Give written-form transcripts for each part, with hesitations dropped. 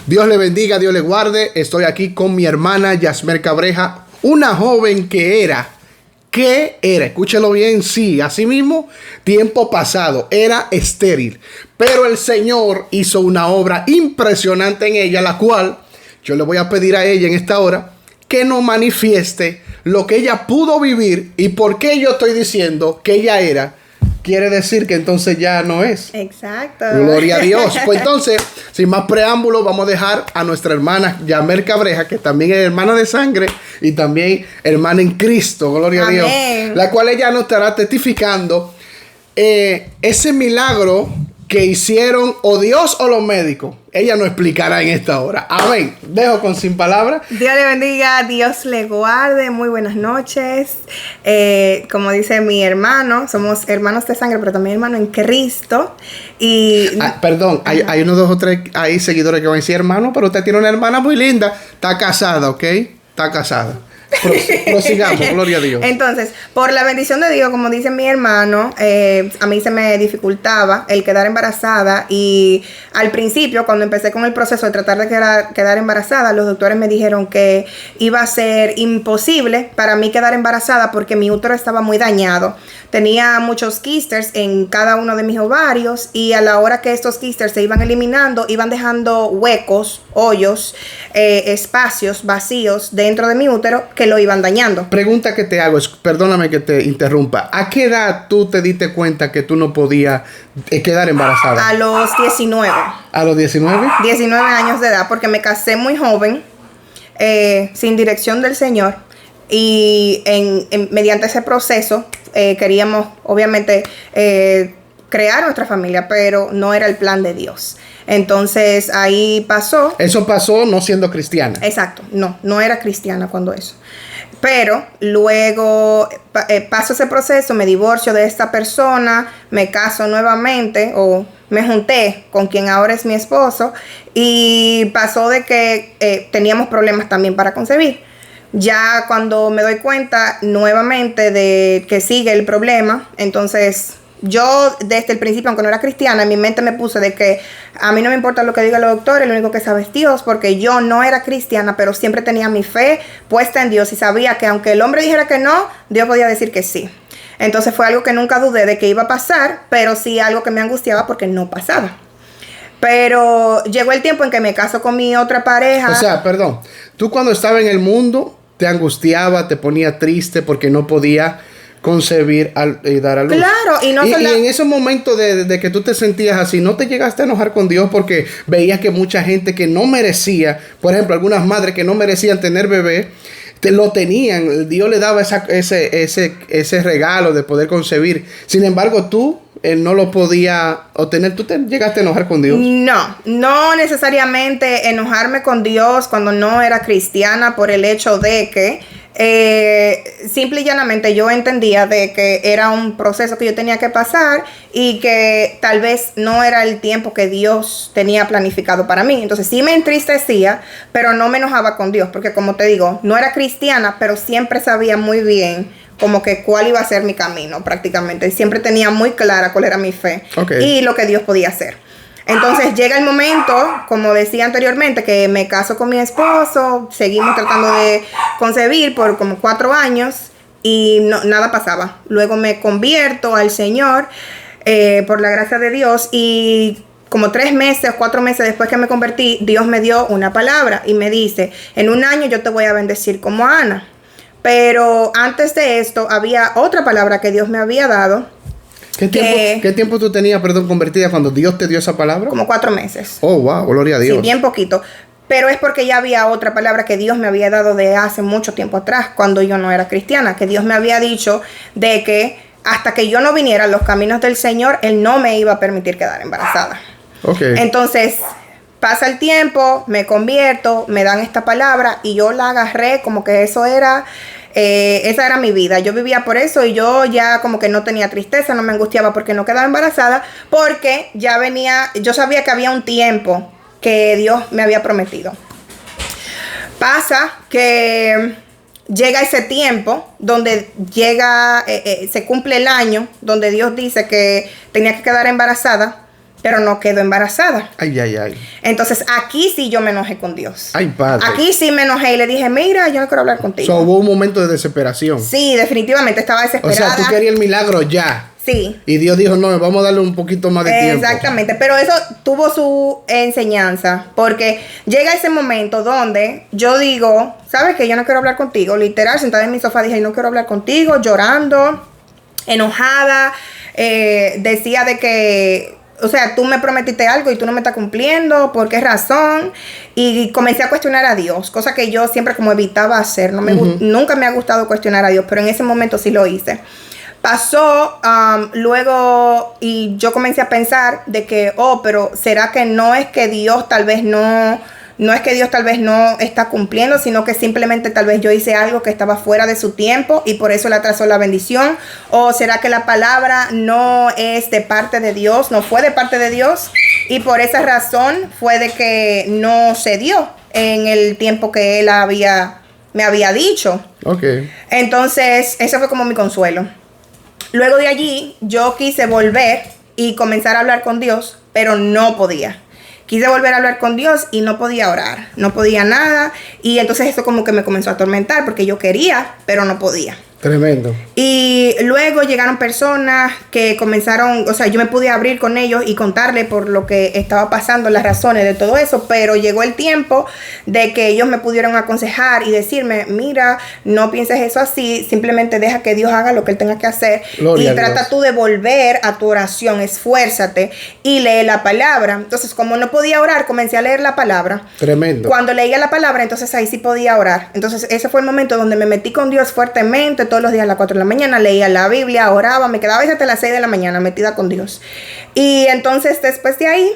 Dios le bendiga, Dios le guarde. Estoy aquí con mi hermana Yasmer Cabreja, una joven que era, escúchelo bien, sí, así mismo, tiempo pasado, era estéril. Pero el Señor hizo una obra impresionante en ella, la cual yo le voy a pedir a ella en esta hora que nos manifieste lo que ella pudo vivir y por qué yo estoy diciendo que ella era. Quiere decir que entonces ya no es. Exacto. Gloria a Dios. Pues entonces, sin más preámbulos, vamos a dejar a nuestra hermana Yasmer Cabreja, que también es hermana de sangre y también hermana en Cristo. Gloria Amén. a Dios. La cual ella nos estará testificando ese milagro que hicieron o Dios o los médicos. Ella nos explicará en esta hora. Amén. Dejo con sin palabras. Dios le bendiga, Dios le guarde. Muy buenas noches. Como dice mi hermano, somos hermanos de sangre, pero también hermanos en Cristo. Y perdón, hay unos 2 o 3 ahí seguidores que van a decir hermano, pero usted tiene una hermana muy linda. Está casada, ¿ok? Está casada. Prosigamos, gloria a Dios. Entonces, por la bendición de Dios, como dice mi hermano, a mí se me dificultaba el quedar embarazada, y al principio, cuando empecé con el proceso de tratar de quedar embarazada, los doctores me dijeron que iba a ser imposible para mí quedar embarazada porque mi útero estaba muy dañado. Tenía muchos quistes en cada uno de mis ovarios, y a la hora que estos quistes se iban eliminando, iban dejando huecos, hoyos, espacios vacíos dentro de mi útero que lo iban dañando. Pregunta que te hago, perdóname que te interrumpa. ¿A qué edad tú te diste cuenta que tú no podías quedar embarazada? A los 19. ¿A los 19? 19 años de edad, porque me casé muy joven, sin dirección del Señor. Y mediante ese proceso queríamos, obviamente, crear nuestra familia, pero no era el plan de Dios. Entonces ahí pasó. Eso pasó no siendo cristiana. Exacto, no era cristiana cuando eso. Pero luego paso ese proceso, me divorcio de esta persona, me caso nuevamente, o me junté con quien ahora es mi esposo, y pasó de que teníamos problemas también para concebir. Ya cuando me doy cuenta nuevamente de que sigue el problema, entonces yo desde el principio, aunque no era cristiana, en mi mente me puse de que a mí no me importa lo que digan los doctores, lo único que sabe es Dios, porque yo no era cristiana, pero siempre tenía mi fe puesta en Dios y sabía que aunque el hombre dijera que no, Dios podía decir que sí. Entonces fue algo que nunca dudé de que iba a pasar, pero sí algo que me angustiaba porque no pasaba. Pero llegó el tiempo en que me caso con mi otra pareja. O sea, perdón, tú cuando estabas en el mundo te angustiaba, te ponía triste porque no podía concebir y dar a luz. Claro, y en esos momentos de que tú te sentías así, ¿no te llegaste a enojar con Dios porque veías que mucha gente que no merecía, por ejemplo, algunas madres que no merecían tener bebé, lo tenían? Dios le daba ese regalo de poder concebir. Sin embargo, tú no lo podía obtener. ¿Tú te llegaste a enojar con Dios? No necesariamente enojarme con Dios cuando no era cristiana, por el hecho de que simple y llanamente yo entendía de que era un proceso que yo tenía que pasar y que tal vez no era el tiempo que Dios tenía planificado para mí. Entonces sí me entristecía, pero no me enojaba con Dios, porque como te digo, no era cristiana, pero siempre sabía muy bien como que cuál iba a ser mi camino prácticamente. Siempre tenía muy clara cuál era mi fe, y lo que Dios podía hacer. Entonces llega el momento, como decía anteriormente, que me caso con mi esposo, seguimos tratando de concebir por como 4 años y nada pasaba. Luego me convierto al Señor por la gracia de Dios, y como 3 meses o 4 meses después que me convertí, Dios me dio una palabra y me dice: en 1 año yo te voy a bendecir como a Ana. Pero antes de esto había otra palabra que Dios me había dado. ¿Qué tiempo tú tenías, convertida cuando Dios te dio esa palabra? Como 4 meses. Oh, wow, gloria a Dios. Sí, bien poquito. Pero es porque ya había otra palabra que Dios me había dado de hace mucho tiempo atrás, cuando yo no era cristiana, que Dios me había dicho de que hasta que yo no viniera a los caminos del Señor, Él no me iba a permitir quedar embarazada. Entonces pasa el tiempo, me convierto, me dan esta palabra y yo la agarré como que eso era... esa era mi vida, yo vivía por eso, y yo ya como que no tenía tristeza, no me angustiaba porque no quedaba embarazada, porque ya venía, yo sabía que había un tiempo que Dios me había prometido. Pasa que llega ese tiempo donde se cumple el año donde Dios dice que tenía que quedar embarazada. pero no quedo embarazada. Ay, ay, ay. Entonces, aquí sí yo me enojé con Dios. Ay, padre. Aquí sí me enojé y le dije, mira, yo no quiero hablar contigo. So, hubo un momento de desesperación. Sí, definitivamente estaba desesperada. O sea, tú querías el milagro ya. Sí. Y Dios dijo, no, vamos a darle un poquito más de tiempo. Exactamente, pero eso tuvo su enseñanza, porque llega ese momento donde yo digo, ¿sabes qué? Yo no quiero hablar contigo. Literal, sentada en mi sofá dije, no quiero hablar contigo, llorando, enojada, decía de que, o sea, tú me prometiste algo y tú no me estás cumpliendo, ¿por qué razón? Y comencé a cuestionar a Dios, cosa que yo siempre como evitaba hacer, nunca me ha gustado cuestionar a Dios, pero en ese momento sí lo hice. Pasó luego y yo comencé a pensar de que, pero ¿será que no es que Dios tal vez no es que Dios tal vez no está cumpliendo, sino que simplemente tal vez yo hice algo que estaba fuera de su tiempo y por eso le atrasó la bendición? ¿O será que la palabra no es de parte de Dios, no fue de parte de Dios y por esa razón fue de que no se dio en el tiempo que Él me había dicho? Ok. Entonces, ese fue como mi consuelo. Luego de allí, yo quise volver y comenzar a hablar con Dios, pero no podía. Quise volver a hablar con Dios y no podía orar, no podía nada. Y entonces eso como que me comenzó a atormentar porque yo quería, pero no podía. Tremendo. Y luego llegaron personas que comenzaron, o sea, yo me pude abrir con ellos y contarle por lo que estaba pasando, las razones de todo eso, pero llegó el tiempo de que ellos me pudieron aconsejar y decirme, mira, no pienses eso así, simplemente deja que Dios haga lo que Él tenga que hacer. Gloria y trata tú de volver a tu oración, esfuérzate y lee la palabra. Entonces, como no podía orar, comencé a leer la palabra. Tremendo. Cuando leía la palabra, entonces ahí sí podía orar. Entonces, ese fue el momento donde me metí con Dios fuertemente. Todos los días a las 4 de la mañana leía la Biblia, oraba, me quedaba hasta las 6 de la mañana metida con Dios. Y entonces después de ahí,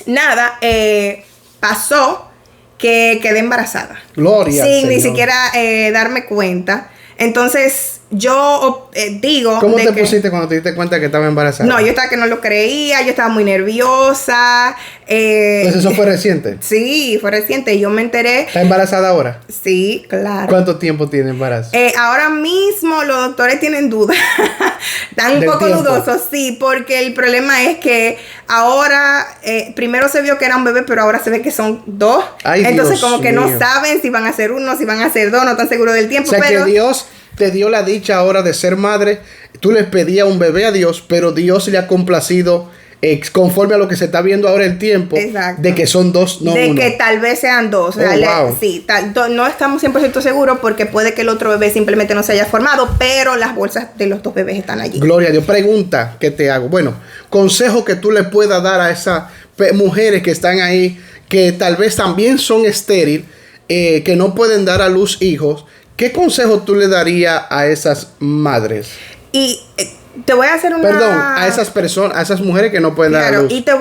nada, pasó que quedé embarazada. Gloria al sin ni Señor. siquiera darme cuenta. Entonces yo digo... ¿Cómo te pusiste cuando te diste cuenta que estaba embarazada? No, yo estaba que no lo creía, yo estaba muy nerviosa. Entonces eso fue reciente. Sí, fue reciente. Yo me enteré. ¿Está embarazada ahora? Sí, claro. ¿Cuánto tiempo tiene embarazo? Ahora mismo los doctores tienen dudas. Están un poco dudosos, sí, porque el problema es que ahora, primero se vio que era un bebé, pero ahora se ve que son 2. Ay, entonces Dios como que mío. no saben si van a ser 1, si van a ser 2, no están seguros del tiempo. O sea, pero que Dios te dio la dicha ahora de ser madre. Tú le pedías un bebé a Dios, pero Dios le ha complacido conforme a lo que se está viendo ahora el tiempo. Exacto. De que son 2, no 1. De que tal vez sean 2. Oh, wow. Sí, no estamos 100% seguros porque puede que el otro bebé simplemente no se haya formado, pero las bolsas de los 2 bebés están allí. Gloria a Dios. Pregunta que te hago. Bueno, consejo que tú le puedas dar a esas mujeres que están ahí, que tal vez también son estériles, que no pueden dar a luz hijos. ¿Qué consejo tú le darías a esas madres? Y te voy a hacer una... Perdón, a esas personas, a esas mujeres que no pueden dar a luz. Y te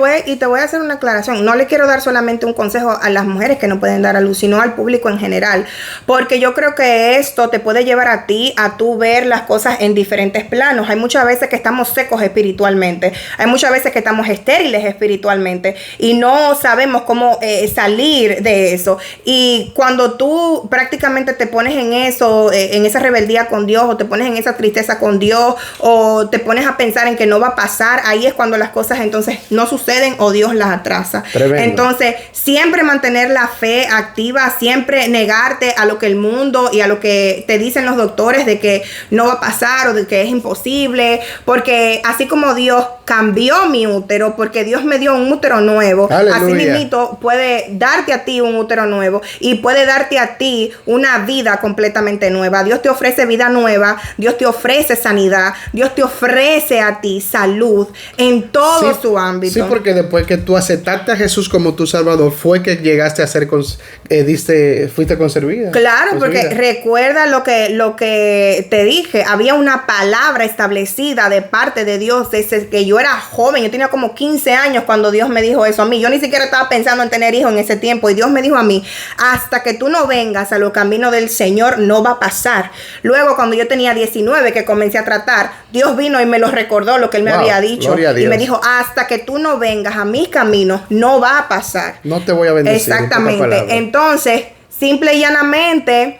voy a hacer una aclaración. No le quiero dar solamente un consejo a las mujeres que no pueden dar a luz, sino al público en general. Porque yo creo que esto te puede llevar a ti a tú ver las cosas en diferentes planos. Hay muchas veces que estamos secos espiritualmente. Hay muchas veces que estamos estériles espiritualmente. Y no sabemos cómo salir de eso. Y cuando tú prácticamente te pones en eso, en esa rebeldía con Dios, o te pones en esa tristeza con Dios, o te pones a pensar en que no va a pasar, ahí es cuando las cosas entonces no suceden o Dios las atrasa. Tremendo. Entonces, siempre mantener la fe activa, siempre negarte a lo que el mundo y a lo que te dicen los doctores de que no va a pasar o de que es imposible, porque así como Dios cambió mi útero, porque Dios me dio un útero nuevo, Aleluya. así mismito puede darte a ti un útero nuevo y puede darte a ti una vida completamente nueva. Dios te ofrece vida nueva, Dios te ofrece sanidad, Dios te ofrece a ti salud en todo su ámbito. Sí, porque después que tú aceptaste a Jesús como tu Salvador, fue que llegaste a ser, fuiste concebida. Claro, porque recuerda lo que te dije, había una palabra establecida de parte de Dios desde que yo era joven. Yo tenía como 15 años cuando Dios me dijo eso a mí. Yo ni siquiera estaba pensando en tener hijos en ese tiempo y Dios me dijo a mí, hasta que tú no vengas a los caminos del Señor, no va a pasar. Luego, cuando yo tenía 19, que comencé a tratar, Dios vino y me lo recordó lo que Él me había dicho. Y me dijo, hasta que tú no vengas a mis caminos, no va a pasar. No te voy a bendecir. Exactamente. Entonces, simple y llanamente,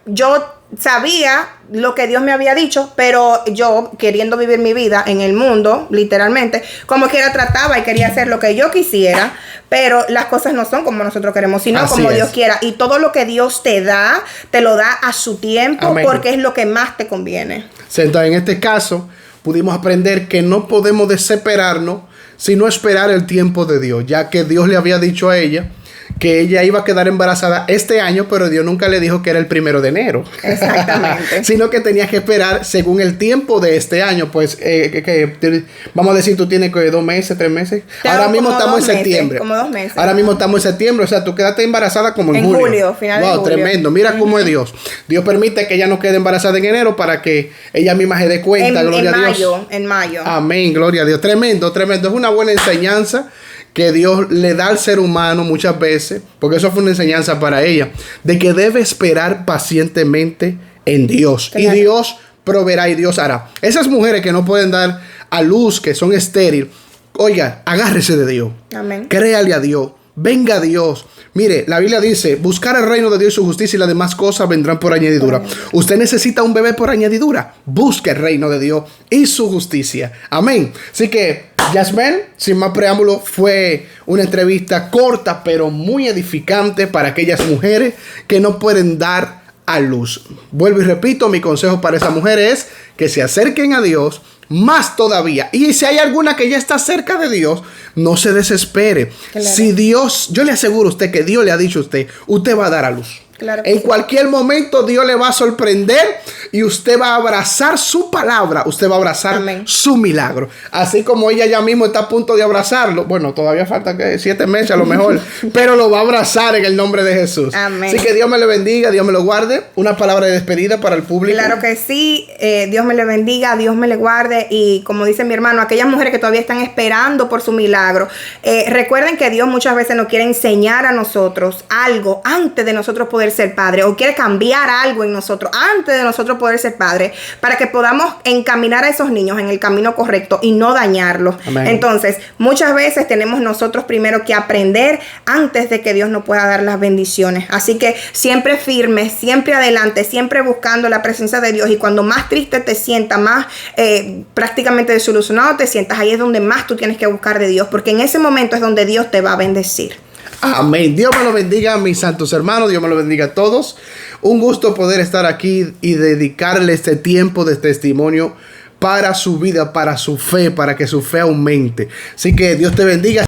yo sabía lo que Dios me había dicho, pero yo queriendo vivir mi vida en el mundo, literalmente, como quiera trataba y quería hacer lo que yo quisiera, pero las cosas no son como nosotros queremos, sino Así como es. Dios quiera. Y todo lo que Dios te da, te lo da a su tiempo. Amén. Porque es lo que más te conviene. Entonces, en este caso, pudimos aprender que no podemos desesperarnos, sino esperar el tiempo de Dios, ya que Dios le había dicho a ella que ella iba a quedar embarazada este año, pero Dios nunca le dijo que era el 1 de enero. Exactamente. Sino que tenía que esperar según el tiempo de este año. Pues, vamos a decir, tú tienes 2 meses, 3 meses. Ahora mismo estamos en septiembre. Como 2 meses. Ahora mismo estamos en septiembre. O sea, tú quedaste embarazada como en julio. Final de julio. Tremendo. Mira cómo es Dios. Dios permite que ella no quede embarazada en enero para que ella misma se dé cuenta. Gloria a Dios. En mayo. Amén. Gloria a Dios. Tremendo, tremendo. Es una buena enseñanza que Dios le da al ser humano muchas veces, porque eso fue una enseñanza para ella, de que debe esperar pacientemente en Dios. Claro. Y Dios proveerá y Dios hará. Esas mujeres que no pueden dar a luz, que son estériles, oiga, agárrese de Dios. Amén. Créale a Dios. Venga a Dios. Mire, la Biblia dice, buscar el reino de Dios y su justicia y las demás cosas vendrán por añadidura. Amén. Usted necesita un bebé por añadidura. Busque el reino de Dios y su justicia. Amén. Así que, Yasmén, sin más preámbulo, fue una entrevista corta, pero muy edificante para aquellas mujeres que no pueden dar a luz. Vuelvo y repito, mi consejo para esas mujeres es que se acerquen a Dios más todavía. Y si hay alguna que ya está cerca de Dios, no se desespere. Claro. Si Dios, yo le aseguro a usted que Dios le ha dicho a usted, usted va a dar a luz. Claro en sí. Cualquier momento Dios le va a sorprender y usted va a abrazar su palabra, usted va a abrazar Amén. Su milagro. Así como ella ya mismo está a punto de abrazarlo. Bueno, todavía falta 7 meses a lo mejor, pero lo va a abrazar en el nombre de Jesús. Amén. Así que Dios me le bendiga, Dios me lo guarde. Una palabra de despedida para el público. Claro que sí, Dios me le bendiga, Dios me le guarde. Y como dice mi hermano, aquellas mujeres que todavía están esperando por su milagro, recuerden que Dios muchas veces nos quiere enseñar a nosotros algo antes de nosotros poder ser padre, o quiere cambiar algo en nosotros antes de nosotros poder ser padre, para que podamos encaminar a esos niños en el camino correcto y no dañarlos. Amén. Entonces, muchas veces tenemos nosotros primero que aprender antes de que Dios nos pueda dar las bendiciones. Así que siempre firme, siempre adelante, siempre buscando la presencia de Dios. Y cuando más triste te sientas, más prácticamente desilusionado te sientas, ahí es donde más tú tienes que buscar de Dios, porque en ese momento es donde Dios te va a bendecir. Amén. Dios me lo bendiga, mis santos hermanos. Dios me lo bendiga a todos. Un gusto poder estar aquí y dedicarle este tiempo de testimonio para su vida, para su fe, para que su fe aumente. Así que Dios te bendiga.